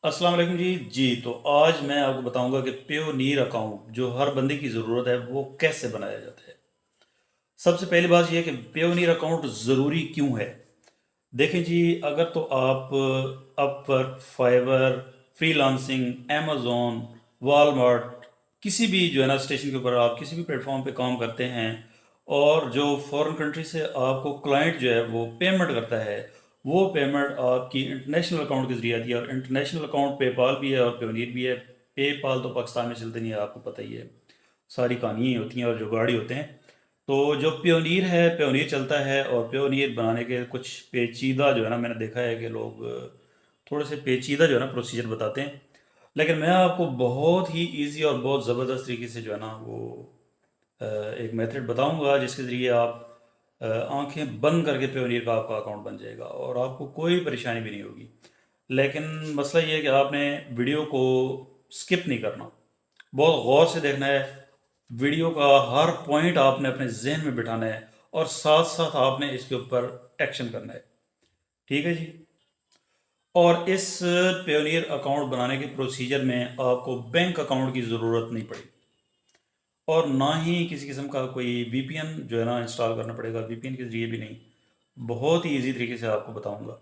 अस्सलाम वालेकुम जी। तो आज मैं आपको बताऊंगा कि पेयोनीर अकाउंट जो हर बंदे की ज़रूरत है वो कैसे बनाया जाता है। सबसे पहली बात यह है कि पेयोनीर अकाउंट ज़रूरी क्यों है। देखें जी, अगर तो आप Upwork, Fiverr, freelancing, Amazon, Walmart, किसी भी जो है ना स्टेशन के ऊपर आप किसी भी प्लेटफॉर्म पे काम करते हैं और जो फॉरेन कंट्री से आपको क्लाइंट जो है वो पेमेंट करता है, वो पेमेंट आपकी इंटरनेशनल अकाउंट के ज़रिए आती है। और इंटरनेशनल अकाउंट पेपाल भी है और पेयोनीर भी है। पेपाल तो पाकिस्तान में चलते नहीं है, आपको पता ही है, सारी कहानियाँ होती हैं और जो गाड़ी होते हैं। तो जो प्योनीर है, प्योनीर चलता है। और प्योनीर बनाने के कुछ पेचीदा जो है ना, मैंने देखा है कि लोग थोड़े से पेचीदा जो है ना प्रोसीजर बताते हैं। लेकिन मैं आपको बहुत ही इजी और बहुत ज़बरदस्त तरीके से जो है ना वो एक मेथड बताऊंगा जिसके ज़रिए आप आंखें बंद करके प्योनीर का आपका अकाउंट बन जाएगा और आपको कोई परेशानी भी नहीं होगी। लेकिन मसला ये है कि आपने वीडियो को स्किप नहीं करना, बहुत गौर से देखना है। वीडियो का हर पॉइंट आपने अपने जहन में बिठाना है और साथ साथ आपने इसके ऊपर एक्शन करना है। ठीक है जी। और इस पेयोनियर अकाउंट बनाने के प्रोसीजर में आपको बैंक अकाउंट की ज़रूरत नहीं पड़ेगी और ना ही किसी किस्म का कोई वीपीएन जो है ना इंस्टॉल करना पड़ेगा। वीपीएन के ज़रिए भी नहीं, बहुत ही इजी तरीके से आपको बताऊंगा।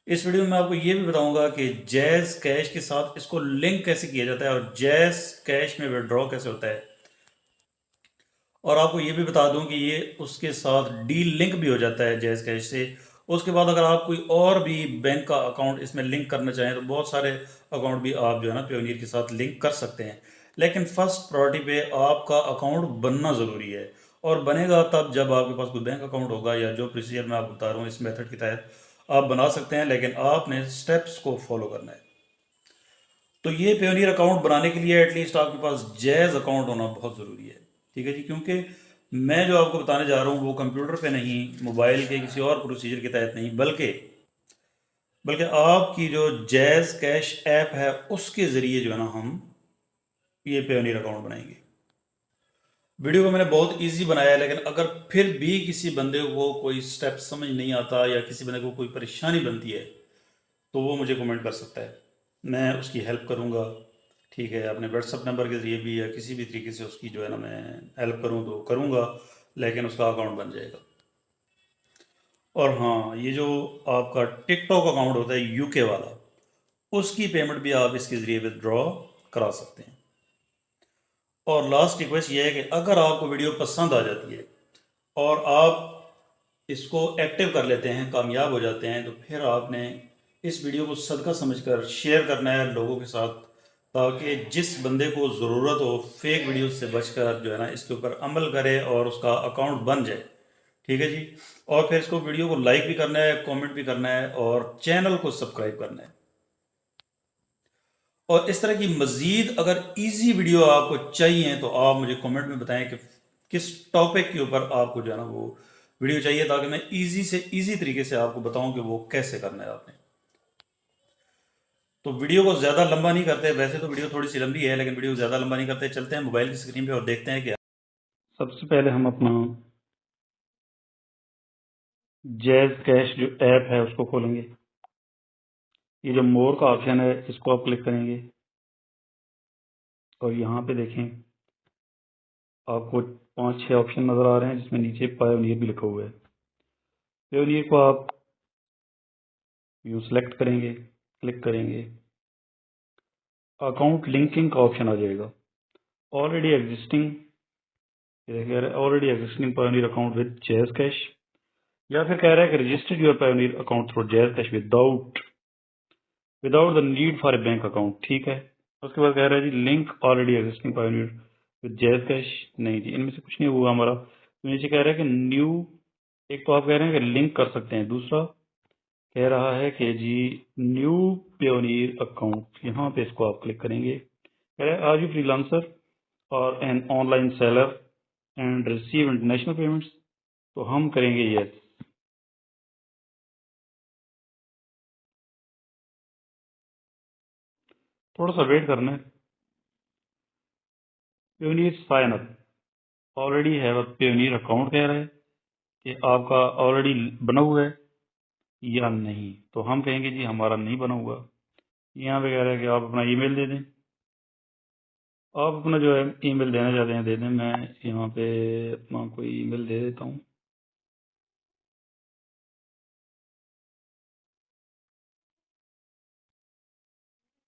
इस वीडियो में मैं आपको ये भी बताऊंगा कि जैज़ कैश के साथ इसको लिंक कैसे किया जाता है और जैज़ कैश में विड्रॉ कैसे होता है। और आपको ये भी बता दूं कि ये उसके साथ डी लिंक भी हो जाता है जैज़ कैश से। उसके बाद अगर आप कोई और भी बैंक का अकाउंट इसमें लिंक करना चाहें तो बहुत सारे अकाउंट भी आप जो है ना पेयोनियर के साथ लिंक कर सकते हैं। लेकिन फर्स्ट प्रायोरिटी पे आपका अकाउंट बनना ज़रूरी है। और बनेगा तब जब आपके पास कोई बैंक अकाउंट होगा या जो प्रोसीजर मैं आपको बता रहा हूँ इस मेथड के तहत आप बना सकते हैं, लेकिन आपने स्टेप्स को फॉलो करना है। तो ये पेयोनियर अकाउंट बनाने के लिए एटलीस्ट आपके पास जैज़ अकाउंट होना बहुत ज़रूरी है। ठीक है जी, क्योंकि मैं जो आपको बताने जा रहा हूँ वो कंप्यूटर पे नहीं, मोबाइल के किसी और प्रोसीजर के तहत नहीं, बल्कि बल्कि आपकी जो जैज़ कैश ऐप है उसके ज़रिए जो है ना हम ये पेयोनियर अकाउंट बनाएंगे। वीडियो को मैंने बहुत इजी बनाया है, लेकिन अगर फिर भी किसी बंदे को कोई स्टेप समझ नहीं आता या किसी बंदे को कोई परेशानी बनती है तो वो मुझे कमेंट कर सकता है, मैं उसकी हेल्प करूँगा। ठीक है, अपने व्हाट्सअप नंबर के ज़रिए भी या किसी भी तरीके से उसकी जो है ना मैं हेल्प करूँ तो करूँगा, लेकिन उसका अकाउंट बन जाएगा। और हाँ, ये जो आपका टिकटॉक अकाउंट होता है यूके वाला, उसकी पेमेंट भी आप इसके ज़रिए विदड्रॉ करा सकते हैं। और लास्ट रिक्वेस्ट ये है कि अगर आपको वीडियो पसंद आ जाती है और आप इसको एक्टिव कर लेते हैं, कामयाब हो जाते हैं, तो फिर आपने इस वीडियो को सदका समझकर शेयर करना है लोगों के साथ, ताकि जिस बंदे को ज़रूरत हो फेक वीडियो से बचकर जो है ना इसके ऊपर अमल करे और उसका अकाउंट बन जाए। ठीक है जी। और फिर इसको वीडियो को लाइक भी करना है, कमेंट भी करना है और चैनल को सब्सक्राइब करना है। और इस तरह की मज़ीद अगर इजी वीडियो आपको चाहिए तो आप मुझे कमेंट में बताएं कि किस टॉपिक के ऊपर आपको जो है ना वो वीडियो चाहिए, ताकि मैं इजी से इजी तरीके से आपको बताऊं कि वो कैसे करना है आपने। तो वीडियो को ज़्यादा लंबा नहीं करते, वैसे तो वीडियो थोड़ी सी लंबी है लेकिन वीडियो ज़्यादा लंबा नहीं करते, चलते हैं मोबाइल की स्क्रीन पे और देखते हैं क्या। सबसे पहले हम अपना जैज़ कैश जो ऐप है उसको खोलेंगे। ये जो मोर का ऑप्शन है इसको आप क्लिक करेंगे और यहाँ पे देखें आपको 5-6 ऑप्शन नज़र आ रहे हैं जिसमें नीचे पायोनियर भी लिखा हुआ है। पायोनियर को आप यू सेलेक्ट करेंगे, क्लिक करेंगे, अकाउंट लिंकिंग का ऑप्शन आ जाएगा। Already existing, already existing Pioneer account with Jazz Cash, या फिर कह रहा है कि registered your Pioneer account through Jazz Cash without without the need for a bank account. ठीक है। उसके बाद कह रहा है जी link already existing Pioneer with Jazz Cash. नहीं जी, इनमें से कुछ नहीं हुआ हमारा। तो नीचे कह रहा है कि न्यू, एक तो आप कह रहे हैं कि लिंक कर सकते हैं, दूसरा कह रहा है कि जी न्यू पेयोनियर अकाउंट, यहाँ पे इसको आप क्लिक करेंगे। कह रहा है आर यू फ्रीलांसर और an online seller and receive international payments, तो हम करेंगे यस। थोड़ा सा वेट करना है। Payoneer sign up already have a Payoneer account कह रहा है कि आपका ऑलरेडी बना हुआ है या नहीं, तो हम कहेंगे जी हमारा नहीं बना हुआ। यहाँ पे कह रहा है कि आप अपना ईमेल दे दें। आप अपना जो है ईमेल देना चाहते हैं दे दें। मैं यहाँ पे अपना कोई ईमेल दे देता हूँ।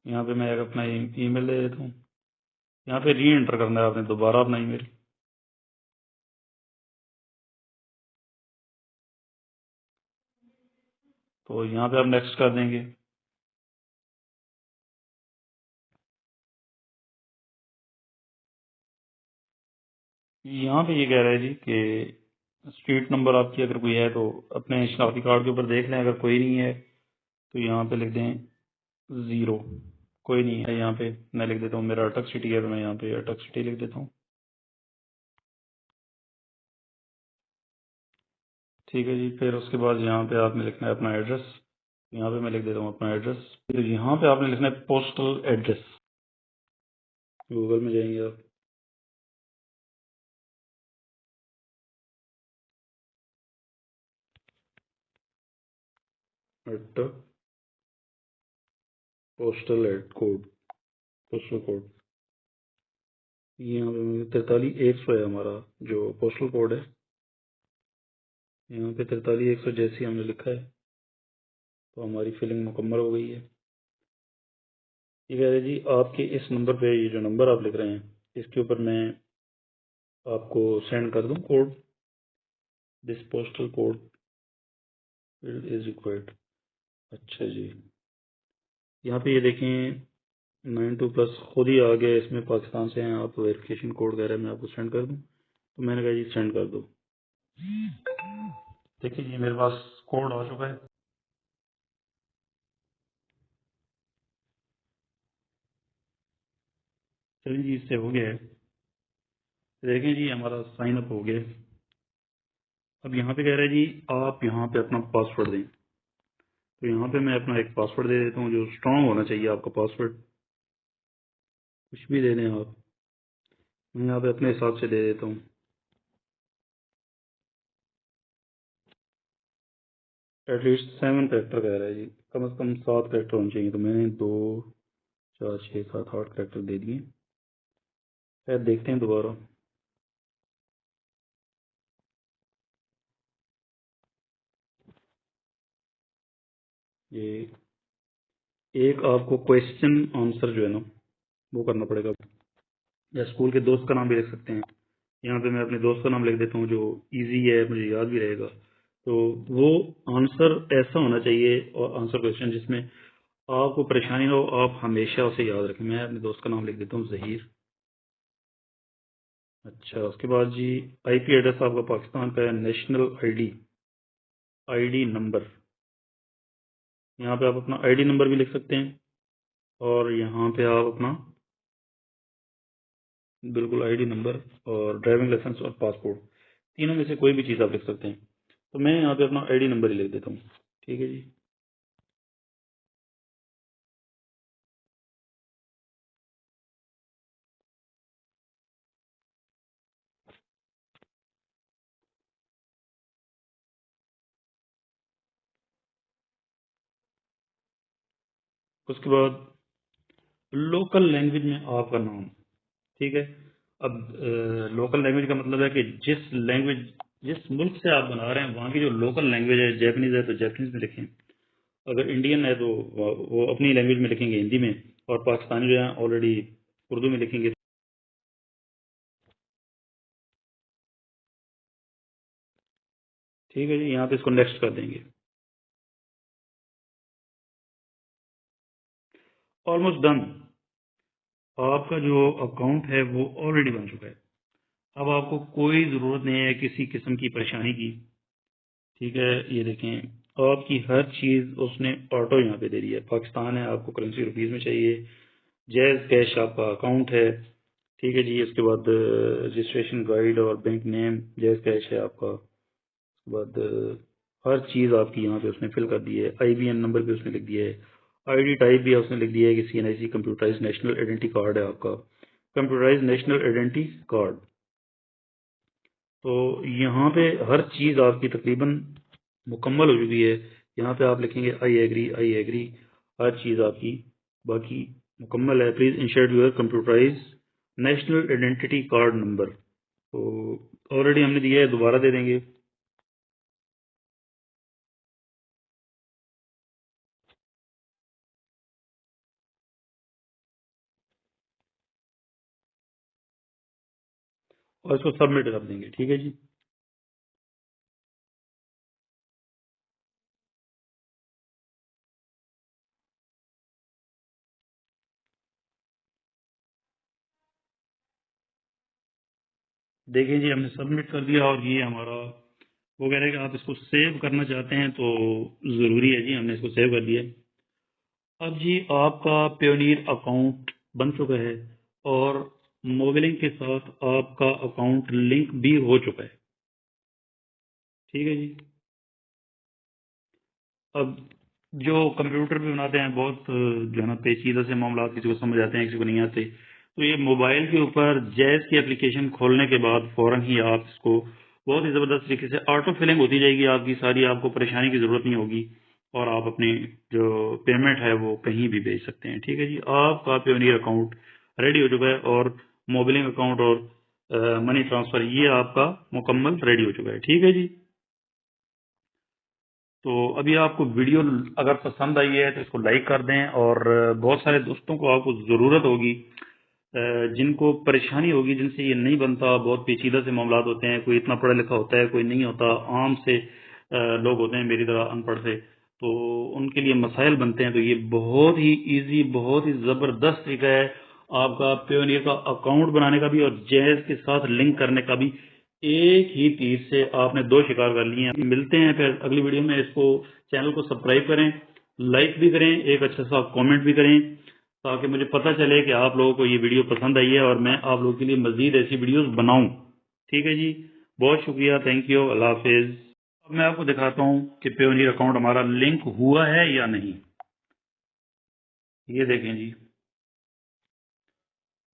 यहाँ पे मैं एक अपना ईमेल दे देता हूँ। यहाँ पे री एंटर करना है आपने दोबारा अपना ईमेल। तो यहाँ पे आप नेक्स्ट कर देंगे। यहाँ पे ये कह रहा है जी कि स्ट्रीट नंबर आपकी अगर कोई है तो अपने शनाख्ती कार्ड के ऊपर देख लें, अगर कोई नहीं है तो यहाँ पे लिख दें 0। कोई नहीं है यहाँ पे, मैं लिख देता हूँ मेरा अटक सिटी है तो मैं यहाँ पे अटक सिटी लिख देता हूँ। ठीक है जी। फिर उसके बाद यहाँ पे आपने लिखना है अपना एड्रेस। यहाँ पे मैं लिख देता हूँ अपना एड्रेस। फिर यहाँ पे आपने लिखना है पोस्टल एड्रेस। गूगल में जाएंगे आप। अटक पोस्टल कोड, पोस्टल कोड। यहाँ पे 43,100 है हमारा जो पोस्टल कोड है। यहाँ पे 43,100 जैसे ही हमने लिखा है तो हमारी फिलिंग मुकम्मल हो गई है। ये कह रहे जी आपके इस नंबर पे, ये जो नंबर आप लिख रहे हैं इसके ऊपर मैं आपको सेंड कर दूं code. This postal code is required. अच्छा जी। यहाँ पे ये देखें 92+ खुद ही आ गया, इसमें पाकिस्तान से हैं आप, वेरिफिकेशन कोड कह रहे हैं मैं आपको सेंड कर दूं। तो मैंने कहा जी सेंड कर दो। देखिए जी मेरे पास कोड आ चुका है। चलिए जी इससे हो गया है। देखें जी हमारा साइन अप हो गया है। अब यहाँ पे कह रहा है जी आप यहाँ पे अपना पासवर्ड दें। तो यहाँ पे मैं अपना एक पासवर्ड दे देता हूँ जो स्ट्रांग होना चाहिए आपका पासवर्ड। कुछ भी दे दें आप। मैं यहाँ पे अपने हिसाब से दे देता हूँ। एटलीस्ट 7 कैरेक्टर कह रहा है जी, कम से कम 7 कैरेक्टर होने चाहिए। तो मैंने 2 4 6 7 8 कैरेक्टर दे दिए। शायद देखते हैं दोबारा। ये एक आपको क्वेश्चन आंसर जो है ना वो करना पड़ेगा, या स्कूल के दोस्त का नाम भी लिख सकते हैं। यहाँ पे मैं अपने दोस्त का नाम लिख देता हूँ जो इजी है, मुझे याद भी रहेगा। तो वो आंसर ऐसा होना चाहिए, और आंसर क्वेश्चन जिसमें आपको परेशानी ना हो, आप हमेशा उसे याद रखें। मैं अपने दोस्त का नाम लिख देता हूँ जहीर। अच्छा उसके बाद जी आईपी एड्रेस आपका पाकिस्तान का है। नेशनल आईडी, आईडी नंबर, यहाँ पे आप अपना आईडी नंबर भी लिख सकते हैं। और यहाँ पे आप अपना बिल्कुल आईडी नंबर और ड्राइविंग लाइसेंस और पासपोर्ट, तीनों में से कोई भी चीज़ आप लिख सकते हैं। तो मैं यहाँ पे अपना आईडी नंबर ही लिख देता हूँ। ठीक है जी। उसके बाद लोकल लैंग्वेज में आपका नाम। ठीक है। अब लोकल लैंग्वेज का मतलब है कि जिस लैंग्वेज, जिस मुल्क से आप बना रहे हैं वहाँ की जो लोकल लैंग्वेज है, जैपनीज है तो जैपनीज में लिखें। अगर इंडियन है तो वो अपनी लैंग्वेज में लिखेंगे हिंदी में, और पाकिस्तानी जो है ऑलरेडी उर्दू में लिखेंगे। ठीक है जी। यहाँ पे इसको नेक्स्ट कर देंगे। Almost done. आपका जो अकाउंट है वो ऑलरेडी बन चुका है। अब आपको कोई ज़रूरत नहीं है किसी किस्म की परेशानी की। ठीक है। ये देखें आपकी हर चीज़ उसने ऑटो यहाँ पे दे दी है। पाकिस्तान है, आपको करेंसी रुपीज़ में चाहिए। जैज़ कैश आपका अकाउंट है। ठीक है जी। इसके बाद रजिस्ट्रेशन गाइड और बैंक नेम जैज़ कैश है आपका। उसके बाद हर चीज़ आपकी यहाँ पे उसने फिल कर दी है। आईबीएन नंबर भी उसने लिख दिया है। आईडी टाइप भी उसने लिख दिया है कि CNIC computerize national identity card है आपका, कंप्यूटराइज नेशनल आइडेंटिटी कार्ड। तो यहाँ पे हर चीज़ आपकी तकरीबन मुकम्मल हो चुकी है। यहाँ पे आप लिखेंगे आई एग्री, आई एग्री। हर चीज़ आपकी बाकी मुकम्मल है। Please insert your computerize national identity card number. तो ऑलरेडी हमने दिया है, दोबारा दे देंगे। और इसको सबमिट कर देंगे। ठीक है जी। देखिए जी, हमने सबमिट कर दिया और ये हमारा वो कह रहे हैं कि आप इसको सेव करना चाहते हैं, तो ज़रूरी है जी, हमने इसको सेव कर दिया। अब जी आपका पेयोनियर अकाउंट बन चुका है और मोबिलिंग के साथ आपका अकाउंट लिंक भी हो चुका है। ठीक है जी। अब जो कंप्यूटर पे बनाते हैं बहुत जो है ना पेचीदा से मामला किसी को समझ आते हैं, किसी को नहीं आते, तो ये मोबाइल के ऊपर जैज़ की एप्लीकेशन खोलने के बाद फ़ौरन ही आप इसको बहुत ही ज़बरदस्त तरीके से ऑटो फिलिंग होती जाएगी आपकी सारी, आपको परेशानी की ज़रूरत नहीं होगी और आप अपनी जो पेमेंट है वो कहीं भी भेज सकते हैं। ठीक है जी। आपका पेयोनियर अकाउंट रेडी हो चुका है और मोबिलिंग अकाउंट और मनी ट्रांसफ़र ये आपका मुकम्मल रेडी हो चुका है। ठीक है जी। तो अभी आपको वीडियो अगर पसंद आई है तो इसको लाइक कर दें और बहुत सारे दोस्तों को आपको ज़रूरत होगी जिनको परेशानी होगी, जिनसे ये नहीं बनता, बहुत पेचीदा से मामलात होते हैं, कोई इतना पढ़ा लिखा होता है, कोई नहीं होता, आम से लोग होते हैं मेरी तरह अनपढ़ से, तो उनके लिए मसाइल बनते हैं। तो ये बहुत ही इजी, बहुत ही ज़बरदस्त तरीका है आपका पेयोनियर का अकाउंट बनाने का भी और जैज़ के साथ लिंक करने का भी। एक ही तीर से आपने दो शिकार कर लिए हैं। मिलते हैं फिर अगली वीडियो में। इसको चैनल को सब्सक्राइब करें, लाइक भी करें, एक अच्छा सा कमेंट भी करें ताकि मुझे पता चले कि आप लोगों को ये वीडियो पसंद आई है और मैं आप लोगों के लिए मजीद ऐसी वीडियोस बनाऊं। ठीक है जी। बहुत शुक्रिया, थैंक यू, अल्लाह हाफिज। अब मैं आपको दिखाता हूं कि पेयोनियर अकाउंट हमारा लिंक हुआ है या नहीं। ये देखें जी,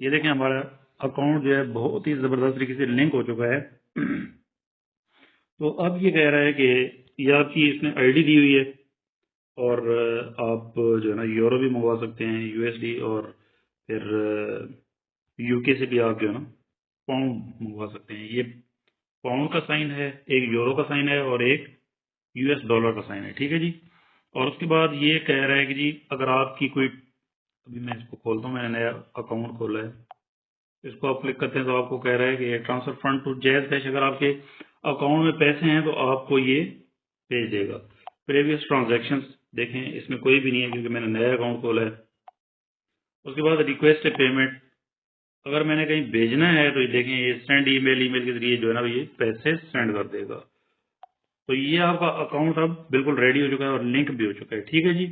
ये देखें हमारा अकाउंट जो है बहुत ही जबरदस्त तरीके से लिंक हो चुका है। तो अब ये कह रहा है कि ये आपकी इसने आईडी दी हुई है और आप जो है ना यूरो भी मंगवा सकते हैं, यूएसडी, और फिर यूके से भी आप जो है ना पाउंड मंगवा सकते हैं। ये पाउंड का साइन है, एक यूरो का साइन है और एक यूएस डॉलर का साइन है। ठीक है जी। और उसके बाद ये कह रहा है कि जी अगर आपकी कोई, अभी मैं इसको खोलता हूँ, मैंने नया अकाउंट खोला है, इसको आप क्लिक करते हैं तो आपको कह रहा है कि transfer fund to JazzCash. अगर आपके अकाउंट में पैसे हैं तो आपको ये भेज देगा। प्रीवियस ट्रांजैक्शंस देखें, इसमें कोई भी नहीं है क्योंकि मैंने नया अकाउंट खोला है। उसके बाद रिक्वेस्ट है पेमेंट, अगर मैंने कहीं भेजना है तो ये देखें, ये सेंड ईमेल, ईमेल के जरिए जो है ना ये पैसे सेंड कर देगा। तो ये आपका अकाउंट अब बिल्कुल रेडी हो चुका है और लिंक भी हो चुका है। ठीक है जी।